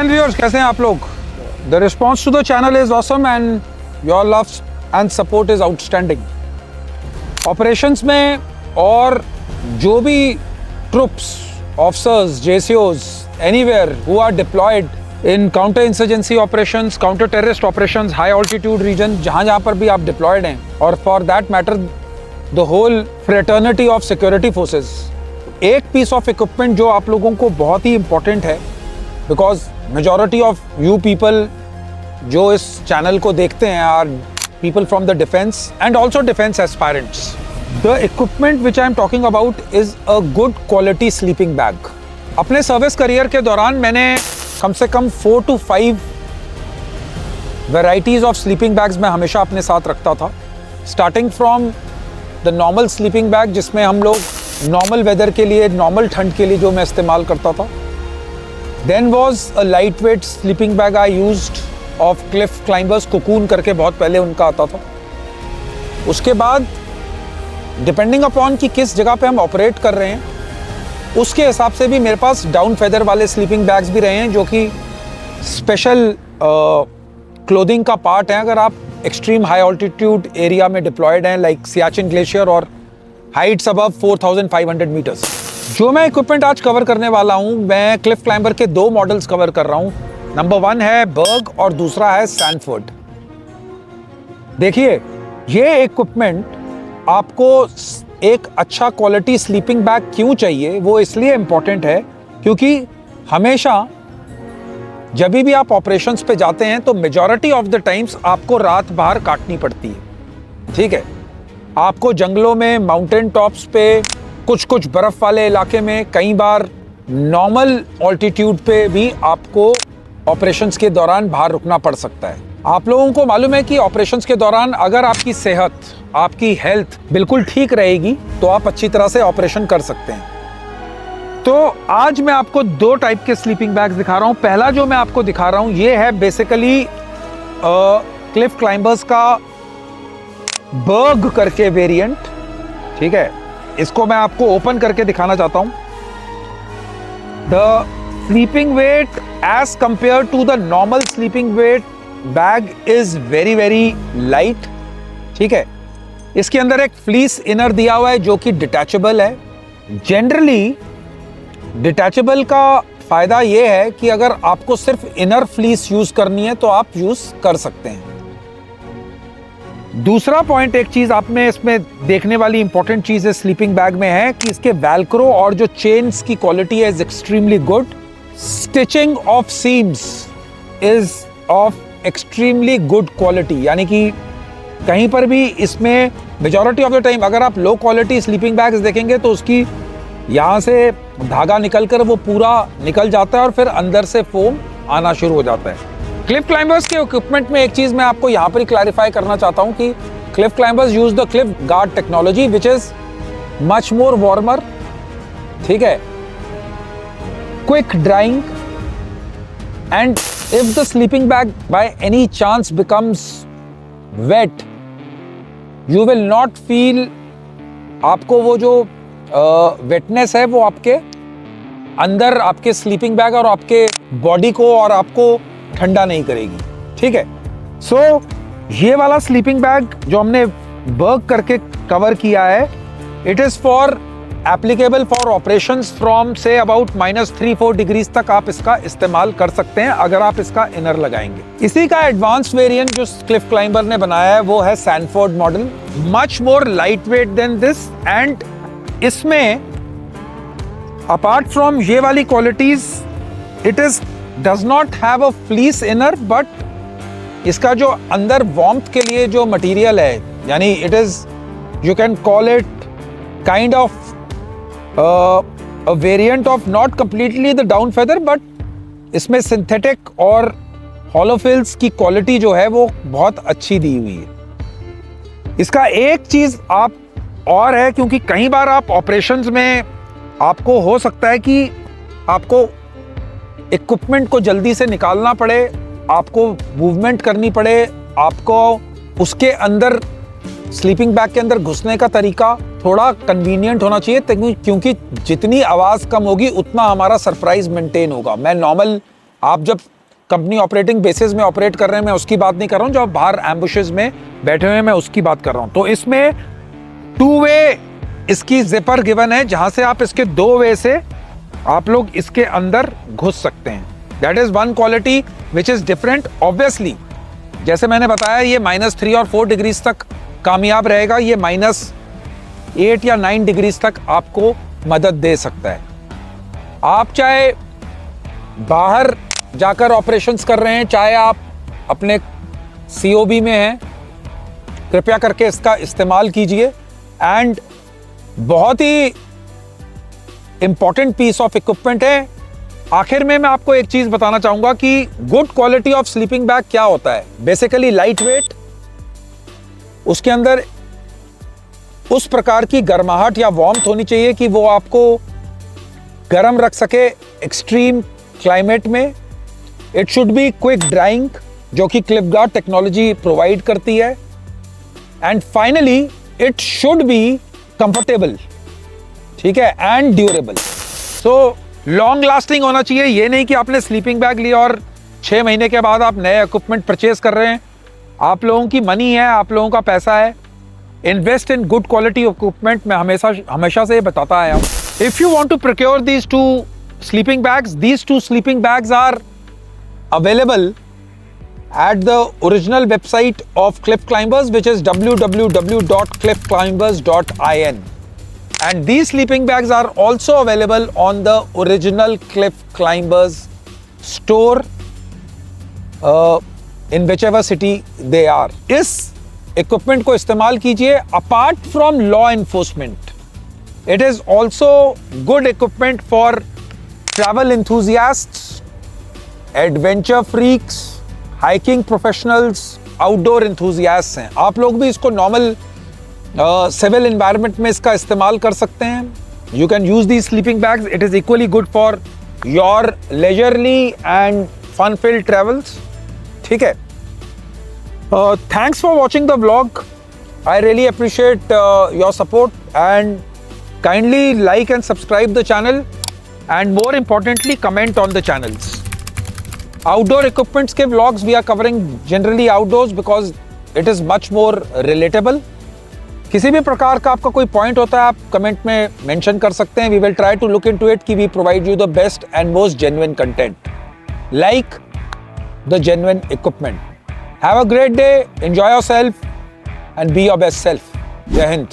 And viewers, कैसे हैं आप लोग? The response to the channel is awesome and your love and support is outstanding. Operations में और जो भी ट्रुप्स, ऑफिसर्स, जेसीओज, anywhere who are deployed in counter insurgency operations, counter terrorist operations, high altitude region, जहाँ पर भी आप deployed हैं, और for that matter the whole fraternity of security forces, एक पीस ऑफ इक्विपमेंट जो आप लोगों को बहुत ही इंपॉर्टेंट है, because majority of you people जो इस चैनल को देखते हैं are people from the defence and also defence aspirants. The equipment which I am talking about is a good quality sleeping bag. अपने सर्विस करियर के दौरान मैंने कम से कम 4 to 5 varieties of sleeping bags मैं हमेशा अपने साथ रखता था। Starting from the normal sleeping bag, जिसमें हम लोग नॉर्मल वेदर के लिए, नॉर्मल ठंड के लिए जो मैं इस्तेमाल करता था। Then was a light weight sleeping bag I used of cliff climbers, cocoon करके बहुत पहले उनका आता था। उसके बाद डिपेंडिंग अपॉन कि किस जगह पे हम ऑपरेट कर रहे हैं, उसके हिसाब से भी मेरे पास डाउन फेदर वाले स्लीपिंग बैग्स भी रहे हैं, जो कि स्पेशल क्लोथिंग का पार्ट है अगर आप एक्सट्रीम हाई ऑल्टीट्यूड एरिया में डिप्लॉयड हैं, लाइक सियाचिन ग्लेशियर और हाइट्स अबव 4500 मीटर्स। जो मैं इक्विपमेंट आज कवर करने वाला हूं, मैं क्लिफ क्लाइंबर के 2 मॉडल्स कवर कर रहा हूं। नंबर 1 है बर्ग और दूसरा है सैनफोर्ड। देखिए, ये इक्विपमेंट आपको एक अच्छा क्वालिटी स्लीपिंग बैग क्यों चाहिए, वो इसलिए इंपॉर्टेंट है क्योंकि हमेशा जब भी आप ऑपरेशंस पे जाते हैं तो मेजॉरिटी ऑफ द टाइम्स आपको रात बाहर काटनी पड़ती है। ठीक है, आपको जंगलों में, माउंटेन टॉप्स पे, कुछ बर्फ वाले इलाके में, कई बार नॉर्मल ऑल्टीट्यूड पे भी आपको ऑपरेशंस के दौरान बाहर रुकना पड़ सकता है। आप लोगों को मालूम है कि ऑपरेशंस के दौरान अगर आपकी सेहत, आपकी हेल्थ बिल्कुल ठीक रहेगी तो आप अच्छी तरह से ऑपरेशन कर सकते हैं। तो आज मैं आपको 2 टाइप के स्लीपिंग बैग्स दिखा रहा हूं। पहला जो मैं आपको दिखा रहा हूं ये है बेसिकली क्लिफ क्लाइंबर्स का बर्ग करके वेरिएंट। ठीक है, इसको मैं आपको ओपन करके दिखाना चाहता हूं। The sleeping weight as compare to the normal sleeping weight bag is very very light. ठीक है, इसके अंदर एक फ्लीस इनर दिया हुआ है जो कि डिटैचेबल है। जनरली डिटैचेबल का फायदा यह है कि अगर आपको सिर्फ इनर फ्लीस यूज करनी है तो आप यूज कर सकते हैं। दूसरा पॉइंट, एक चीज आप में इसमें देखने वाली इंपॉर्टेंट चीज है स्लीपिंग बैग में है कि इसके वेलक्रो और जो चेन्स की क्वालिटी है is extremely good. Stitching of seems is of extremely good quality, यानी कि कहीं पर भी इसमें मेजॉरिटी ऑफ द टाइम अगर आप लो क्वालिटी स्लीपिंग बैग्स देखेंगे तो उसकी यहाँ से धागा निकलकर वो पूरा निकल जाता है और फिर अंदर से फोम आना शुरू हो जाता है। क्लिफ क्लाइंबर्स के इक्विपमेंट में एक चीज मैं आपको यहाँ पर ही क्लैरिफाई करना चाहता हूँ कि Cliff climbers use the Cliff guard technology which is much more warmer. ठीक है, quick drawing, and if the sleeping bag by any chance becomes wet, you will not feel, आपको वो जो wetness है वो आपके अंदर, आपके स्लीपिंग बैग और आपके बॉडी को और आपको ठंडा नहीं करेगी। ठीक है, सो ये वाला स्लीपिंग बैग जो हमने बर्ग करके कवर किया है, it is for applicable for operations from say about -3-4 degrees तक आप इसका इस्तेमाल कर सकते हैं अगर आप इसका इनर लगाएंगे। इसी का एडवांस वेरिएंट जो क्लिफ क्लाइंबर ने बनाया है वो है Sanford model, much more light weight than this. And इसमें अपार्ट फ्रॉम ये वाली qualities, it is does not have a fleece inner, but इसका जो अंदर वार्मथ के लिए जो मटेरियल है, यानी it is, you can call it kind of a variant of not completely the down feather, but इसमें सिंथेटिक और हॉलोफिल्स की क्वालिटी जो है वो बहुत अच्छी दी हुई है। इसका एक चीज आप और है, क्योंकि कई बार आप ऑपरेशंस में आपको हो सकता है कि आपको इक्विपमेंट को जल्दी से निकालना पड़े, आपको मूवमेंट करनी पड़े, आपको उसके अंदर स्लीपिंग बैग के अंदर घुसने का तरीका थोड़ा कन्वीनियंट होना चाहिए, क्योंकि जितनी आवाज़ कम होगी उतना हमारा सरप्राइज मेंटेन होगा। मैं नॉर्मल, आप जब कंपनी ऑपरेटिंग बेसिस में ऑपरेट कर रहे हैं, मैं उसकी बात नहीं कर रहा हूँ, जो आप बाहर एम्बुशेस में बैठे हुए हैं मैं उसकी बात कर रहा हूँ। तो इसमें 2 वे इसकी जिपर गिवन है, जहां से आप इसके 2 वे से आप लोग इसके अंदर घुस सकते हैं। That is one quality which is different. Obviously जैसे मैंने बताया ये -3 और 4 डिग्रीज तक कामयाब रहेगा, ये -8 या 9 डिग्रीज तक आपको मदद दे सकता है। आप चाहे बाहर जाकर ऑपरेशंस कर रहे हैं, चाहे आप अपने COB में हैं, कृपया करके इसका इस्तेमाल कीजिए। एंड बहुत ही इंपॉर्टेंट पीस ऑफ इक्विपमेंट है। आखिर में मैं आपको एक चीज बताना चाहूंगा कि good quality of sleeping bag क्या होता है। बेसिकली लाइट वेट, उसके अंदर उस प्रकार की गर्माहट या वार्मथ होनी चाहिए कि वो आपको गर्म रख सके एक्सट्रीम क्लाइमेट में। It should be quick drawing, जो कि क्लिप गार्ड टेक्नोलॉजी प्रोवाइड करती है। And finally it should be comfortable, ठीक है, and durable. So long lasting होना चाहिए। ये नहीं कि आपने स्लीपिंग बैग लिया और 6 महीने के बाद आप नए इक्विपमेंट परचेज कर रहे हैं। आप लोगों की मनी है, आप लोगों का पैसा है। Invest in good quality equipment. मैं हमेशा से ये बताता आया हूँ। If you want to procure these 2 sleeping bags, these 2 sleeping bags are available at the original website of Cliff Climbers, which is www.cliffclimbers.in, and these sleeping bags are also available on the original Cliff Climbers store in whichever city they are. इस equipment को इस्तेमाल कीजिए। Apart from law enforcement, it is also good equipment for travel enthusiasts, adventure freaks, hiking professionals, outdoor enthusiasts हैं। आप लोग भी इसको normal civil environment में इसका इस्तेमाल कर सकते हैं। You can use these sleeping bags. It is equally good for your leisurely and fun-filled travels. ठीक है। Thanks for watching the vlog. I really appreciate your support, and kindly like and subscribe the channel. And more importantly, comment on the channels. Outdoor equipments के vlogs we are covering generally outdoors because it is much more relatable. किसी भी प्रकार का आपका कोई point होता है, आप कमेंट में मेंशन कर सकते हैं। We will try to look into it कि we provide you the best and most genuine content, like the genuine equipment. Have a great day, enjoy yourself, and be your best self. Jai Hind.